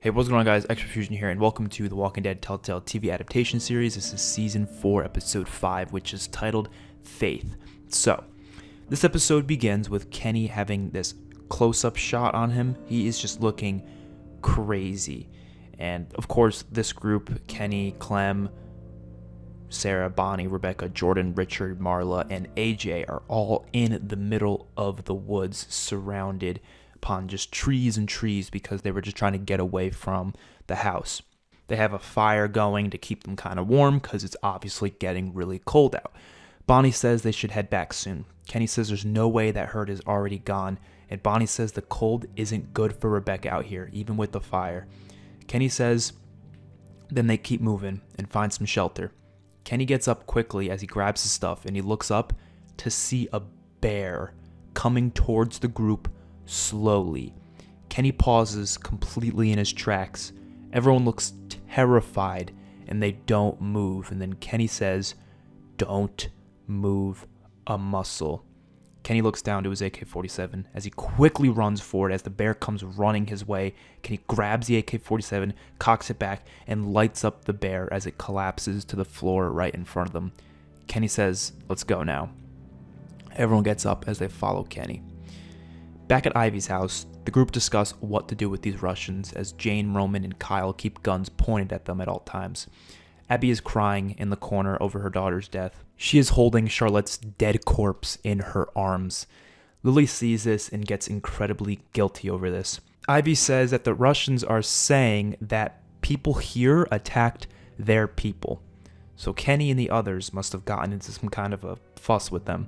Hey, what's going on, guys? Extra Fusion here, and welcome to the Walking Dead Telltale TV adaptation series. This is Season 4, Episode 5, which is titled Faith. So, this episode begins with Kenny having this close-up shot on him. He is just looking crazy. And, of course, this group, Kenny, Clem, Sarah, Bonnie, Rebecca, Jordan, Richard, Marla, and AJ are all in the middle of the woods, surrounded upon just trees and trees because they were just trying to get away from the house. They have a fire going to keep them kind of warm because it's obviously getting really cold out. Bonnie says they should head back soon. Kenny says there's no way that hurt is already gone, and Bonnie says the cold isn't good for Rebecca out here, even with the fire. Kenny says then they keep moving and find some shelter. Kenny gets up quickly as he grabs his stuff, and he looks up to see a bear coming towards the group slowly. Kenny pauses completely in his tracks. Everyone looks terrified and they don't move. And then Kenny says, "Don't move a muscle." Kenny looks down to his AK-47 as he quickly runs forward as the bear comes running his way. Kenny grabs the AK-47, cocks it back, and lights up the bear as it collapses to the floor right in front of them. Kenny says, "Let's go now." Everyone gets up as they follow Kenny. Back at Ivy's house, the group discuss what to do with these Russians as Jane, Roman, and Kyle keep guns pointed at them at all times. Abby is crying in the corner over her daughter's death. She is holding Charlotte's dead corpse in her arms. Lily sees this and gets incredibly guilty over this. Ivy says that the Russians are saying that people here attacked their people. So Kenny and the others must have gotten into some kind of a fuss with them.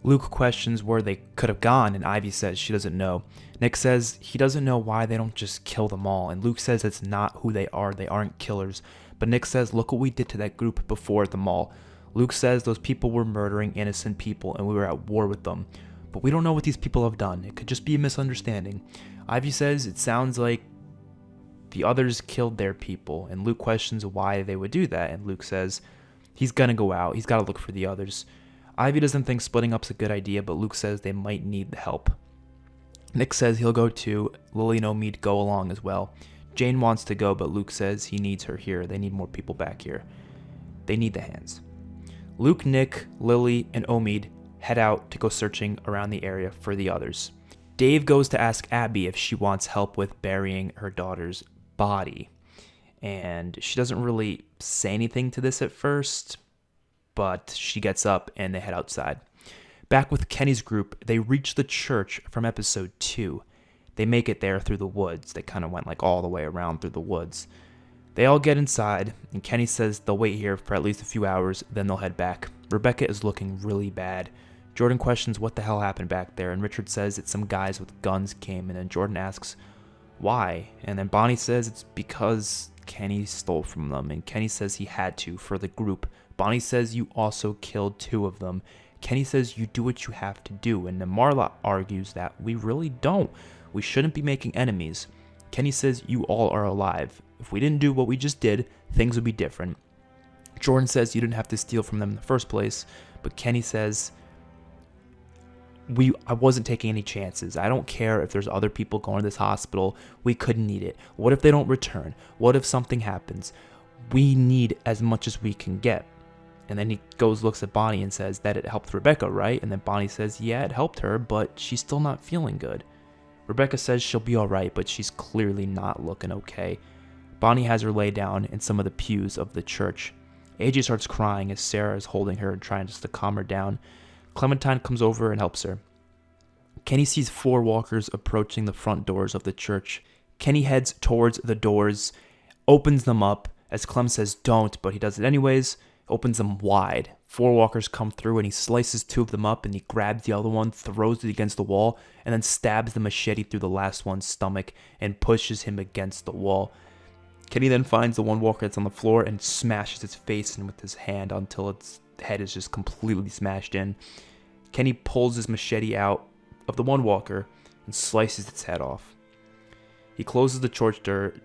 Luke questions where they could have gone, and Ivy says she doesn't know. Nick says he doesn't know why they don't just kill them all, and Luke says it's not who they aren't killers. But Nick says, look what we did to that group before the mall. Luke says those people were murdering innocent people, and we were at war with them. But we don't know what these people have done. It could just be a misunderstanding. Ivy says it sounds like the others killed their people, and Luke questions why they would do that, and Luke says he's gonna go out, he's gotta look for the others. Ivy doesn't think splitting up's a good idea, but Luke says they might need the help. Nick says he'll go too. Lily and Omid go along as well. Jane wants to go, but Luke says he needs her here. They need more people back here. They need the hands. Luke, Nick, Lily, and Omid head out to go searching around the area for the others. Dave goes to ask Abby if she wants help with burying her daughter's body. And she doesn't really say anything to this at first, but she gets up and they head outside. Back with Kenny's group, they reach the church from episode 2. They make it there through the woods. They kind of went like all the way around through the woods. They all get inside, and Kenny says they'll wait here for at least a few hours, then they'll head back. Rebecca is looking really bad. Jordan questions what the hell happened back there, and Richard says that some guys with guns came, and then Jordan asks why, and then Bonnie says it's because Kenny stole from them, and Kenny says he had to for the group. Bonnie says you also killed 2 of them. Kenny says you do what you have to do, and then Marla argues that we really don't. We shouldn't be making enemies. Kenny says you all are alive. If we didn't do what we just did, things would be different. Jordan says you didn't have to steal from them in the first place, but Kenny says I wasn't taking any chances. I don't care if there's other people going to this hospital. We couldn't need it. What if they don't return? What if something happens? We need as much as we can get. And then he looks at Bonnie and says that it helped Rebecca, right? And then Bonnie says, yeah, it helped her, but she's still not feeling good. Rebecca says she'll be alright, but she's clearly not looking okay. Bonnie has her lay down in some of the pews of the church. AJ starts crying as Sarah is holding her and trying just to calm her down. Clementine comes over and helps her. Kenny sees 4 walkers approaching the front doors of the church. Kenny heads towards the doors, opens them up, as Clem says don't, but he does it anyways. Opens them wide. 4 walkers come through and he slices 2 of them up and he grabs the other one, throws it against the wall, and then stabs the machete through the last one's stomach and pushes him against the wall. Kenny then finds the one walker that's on the floor and smashes its face in with his hand until its head is just completely smashed in. Kenny pulls his machete out of the one walker and slices its head off. He closes the church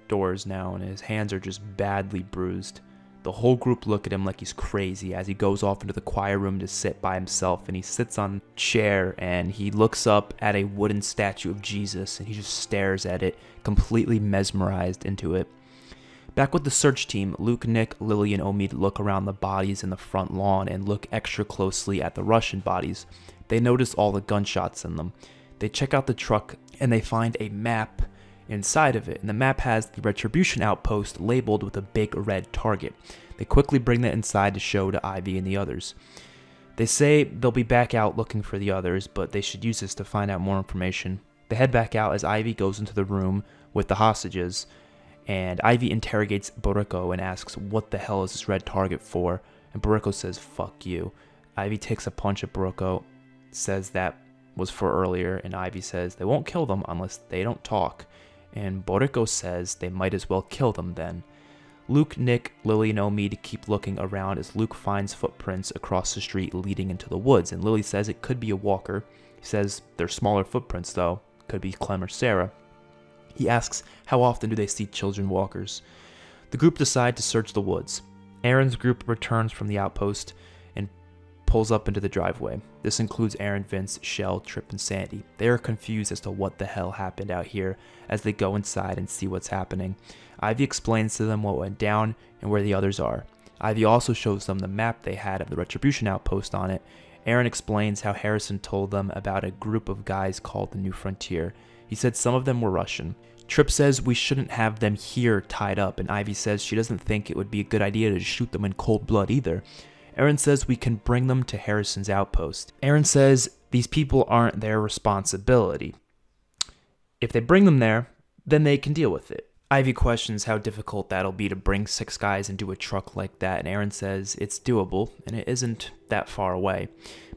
doors now and his hands are just badly bruised. The whole group look at him like he's crazy as he goes off into the choir room to sit by himself, and he sits on a chair and he looks up at a wooden statue of Jesus and he just stares at it, completely mesmerized into it. Back with the search team, Luke, Nick, Lily, and Omid look around the bodies in the front lawn and look extra closely at the Russian bodies. They notice all the gunshots in them. They check out the truck and they find a map inside of it, and the map has the Retribution outpost labeled with a big red target. They quickly bring that inside to show to Ivy and the others. They say they'll be back out looking for the others, but they should use this to find out more information. They head back out as Ivy goes into the room with the hostages, and Ivy interrogates Boriko and asks what the hell is this red target for, and Boriko says fuck you. Ivy takes a punch at Boriko, says that was for earlier, and Ivy says they won't kill them unless they don't talk. And Boriko says they might as well kill them then. Luke, Nick, Lily, and Omid keep looking around as Luke finds footprints across the street leading into the woods, and Lily says it could be a walker. He says they're smaller footprints though, could be Clem or Sarah. He asks how often do they see children walkers. The group decide to search the woods. Aaron's group returns from the outpost and pulls up into the driveway. This includes Aaron, Vince, Shell, Trip, and Sandy. They are confused as to what the hell happened out here as they go inside and see what's happening. Ivy explains to them what went down and where the others are. Ivy also shows them the map they had of the Retribution outpost on it. Aaron explains how Harrison told them about a group of guys called the New Frontier. He said some of them were Russian. Trip says we shouldn't have them here tied up, and Ivy says she doesn't think it would be a good idea to shoot them in cold blood either. Aaron says we can bring them to Harrison's outpost. Aaron says these people aren't their responsibility. If they bring them there, then they can deal with it. Ivy questions how difficult that'll be to bring 6 guys into a truck like that, and Aaron says it's doable, and it isn't that far away.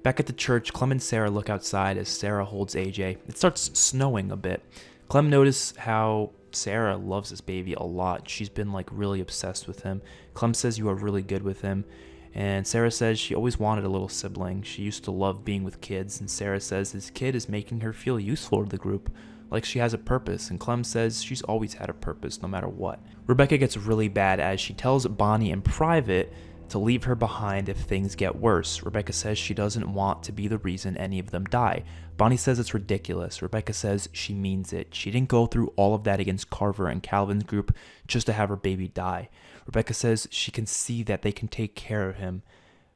Back at the church, Clem and Sarah look outside as Sarah holds AJ. It starts snowing a bit. Clem notices how Sarah loves this baby a lot. She's been really obsessed with him. Clem says you are really good with him. And Sarah says she always wanted a little sibling. She used to love being with kids. And Sarah says this kid is making her feel useful to the group, like she has a purpose. And Clem says she's always had a purpose no matter what. Rebecca gets really bad as she tells Bonnie in private to leave her behind if things get worse. Rebecca says she doesn't want to be the reason any of them die. Bonnie says it's ridiculous. Rebecca says she means it. She didn't go through all of that against Carver and Calvin's group just to have her baby die. Rebecca says she can see that they can take care of him.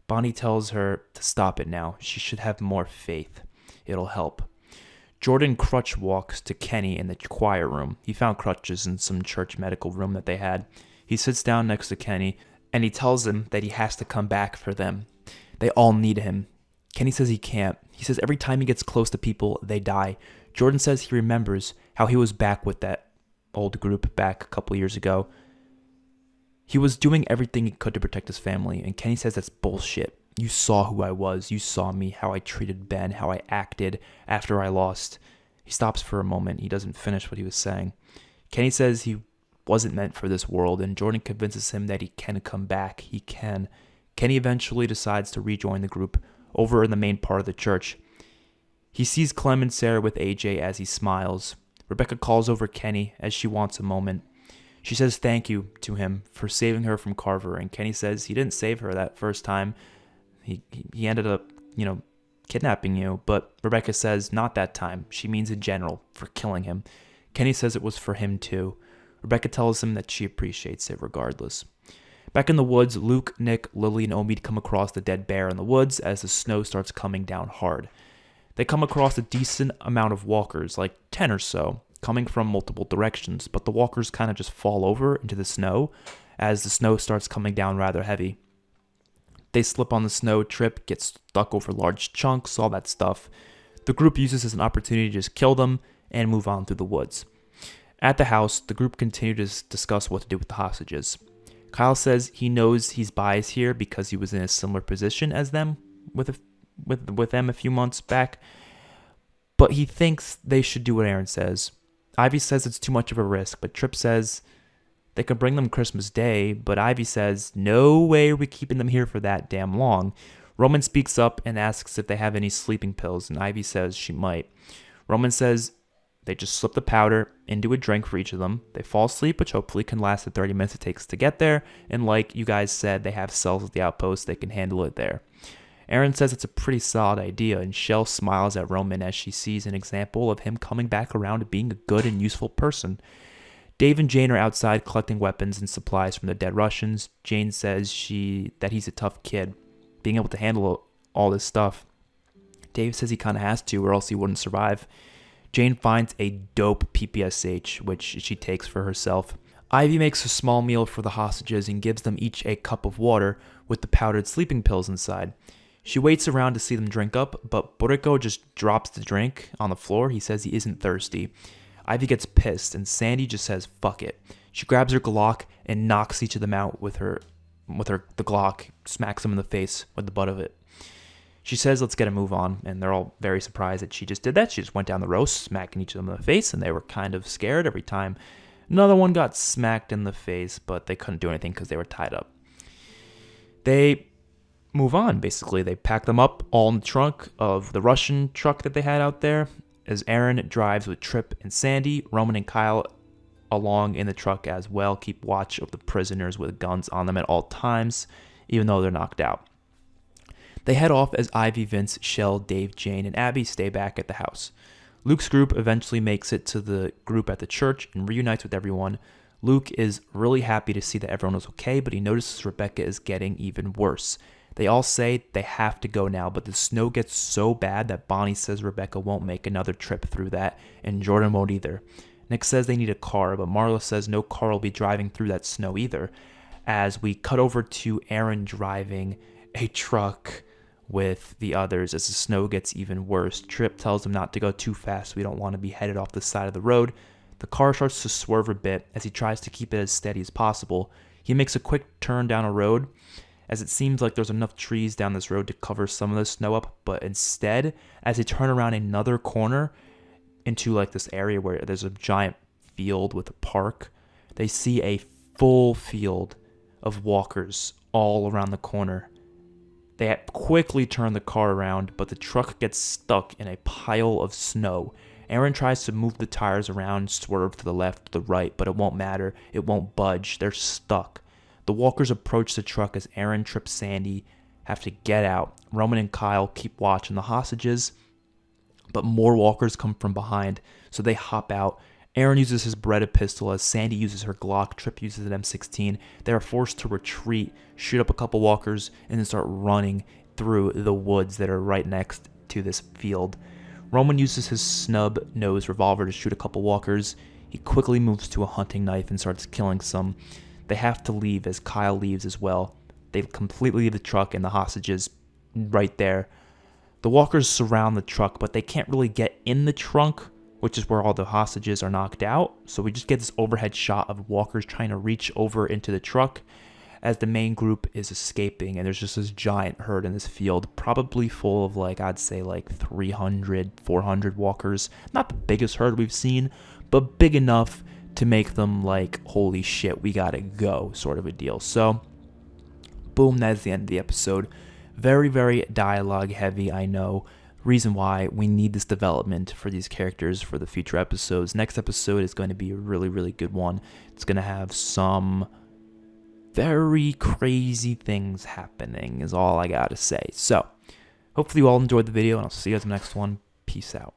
Bonnie tells her to stop it now. She should have more faith. It'll help. Jordan crutch walks to Kenny in the choir room. He found crutches in some church medical room that they had. He sits down next to Kenny, and he tells him that he has to come back for them. They all need him. Kenny says he can't. He says every time he gets close to people, they die. Jordan says he remembers how he was back with that old group back a couple years ago. He was doing everything he could to protect his family, and Kenny says that's bullshit. You saw who I was. You saw me, how I treated Ben, how I acted after I lost. He stops for a moment. He doesn't finish what he was saying. Kenny says he wasn't meant for this world, and Jordan convinces him that he can come back. He can. Kenny eventually decides to rejoin the group over in the main part of the church. He sees Clem and Sarah with AJ as he smiles. Rebecca calls over Kenny as she wants a moment. She says thank you to him for saving her from Carver, and Kenny says he didn't save her that first time. He ended up, kidnapping you, but Rebecca says not that time. She means in general, for killing him. Kenny says it was for him too. Rebecca tells him that she appreciates it regardless. Back in the woods, Luke, Nick, Lily, and Omid come across the dead bear in the woods as the snow starts coming down hard. They come across a decent amount of walkers, like 10 or so, coming from multiple directions, but the walkers kind of just fall over into the snow as the snow starts coming down rather heavy. They slip on the snow, trip, get stuck over large chunks, all that stuff. The group uses this as an opportunity to just kill them and move on through the woods. At the house, the group continue to discuss what to do with the hostages. Kyle says he knows he's biased here because he was in a similar position as them with them a few months back, but he thinks they should do what Aaron says. Ivy says it's too much of a risk, but Tripp says they could bring them Christmas Day, but Ivy says, no way are we keeping them here for that damn long. Roman speaks up and asks if they have any sleeping pills, and Ivy says she might. Roman says They just slip the powder into a drink for each of them. They fall asleep, which hopefully can last the 30 minutes it takes to get there. And like you guys said, they have cells at the outpost. They can handle it there. Aaron says it's a pretty solid idea, and Shell smiles at Roman as she sees an example of him coming back around to being a good and useful person. Dave and Jane are outside collecting weapons and supplies from the dead Russians. Jane says that he's a tough kid, being able to handle all this stuff. Dave says he kind of has to, or else he wouldn't survive. Jane finds a dope PPSH, which she takes for herself. Ivy makes a small meal for the hostages and gives them each a cup of water with the powdered sleeping pills inside. She waits around to see them drink up, but Boriko just drops the drink on the floor. He says he isn't thirsty. Ivy gets pissed, and Sandy just says, fuck it. She grabs her Glock and knocks each of them out with the Glock, smacks them in the face with the butt of it. She says, let's get a move on, and they're all very surprised that she just did that. She just went down the row, smacking each of them in the face, and they were kind of scared every time another one got smacked in the face, but they couldn't do anything because they were tied up. They move on, basically. They pack them up all in the trunk of the Russian truck that they had out there. As Aaron drives with Trip and Sandy, Roman and Kyle along in the truck as well keep watch of the prisoners with guns on them at all times, even though they're knocked out. They head off as Ivy, Vince, Shell, Dave, Jane, and Abby stay back at the house. Luke's group eventually makes it to the group at the church and reunites with everyone. Luke is really happy to see that everyone is okay, but he notices Rebecca is getting even worse. They all say they have to go now, but the snow gets so bad that Bonnie says Rebecca won't make another trip through that, and Jordan won't either. Nick says they need a car, but Marla says no car will be driving through that snow either, as we cut over to Aaron driving a truck with the others as the snow gets even worse. Trip tells them not to go too fast. We don't want to be headed off the side of the road. The car starts to swerve a bit as he tries to keep it as steady as possible. He makes a quick turn down a road as it seems like there's enough trees down this road to cover some of the snow up, but instead, as they turn around another corner into like this area where there's a giant field with a park, they see a full field of walkers all around the corner. They quickly turn the car around, but the truck gets stuck in a pile of snow. Aaron tries to move the tires around, swerve to the left, to the right, but it won't matter. It won't budge. They're stuck. The walkers approach the truck as Aaron, Trip, Sandy have to get out. Roman and Kyle keep watching the hostages, but more walkers come from behind, so they hop out. Aaron uses his Beretta pistol as Sandy uses her Glock. Trip uses an M16. They are forced to retreat, shoot up a couple walkers, and then start running through the woods that are right next to this field. Roman uses his snub-nosed revolver to shoot a couple walkers. He quickly moves to a hunting knife and starts killing some. They have to leave as Kyle leaves as well. They completely leave the truck and the hostages right there. The walkers surround the truck, but they can't really get in the trunk, which is where all the hostages are knocked out. So we just get this overhead shot of walkers trying to reach over into the truck as the main group is escaping. And there's just this giant herd in this field, probably full of I'd say 300, 400 walkers. Not the biggest herd we've seen, but big enough to make them holy shit, we gotta go sort of a deal. So boom, that is the end of the episode. Very, very dialogue heavy, I know. Reason why we need this development for these characters for the future episodes. Next episode is going to be a really, really good one. It's going to have some very crazy things happening is all I got to say. So hopefully you all enjoyed the video, and I'll see you guys in the next one. Peace out.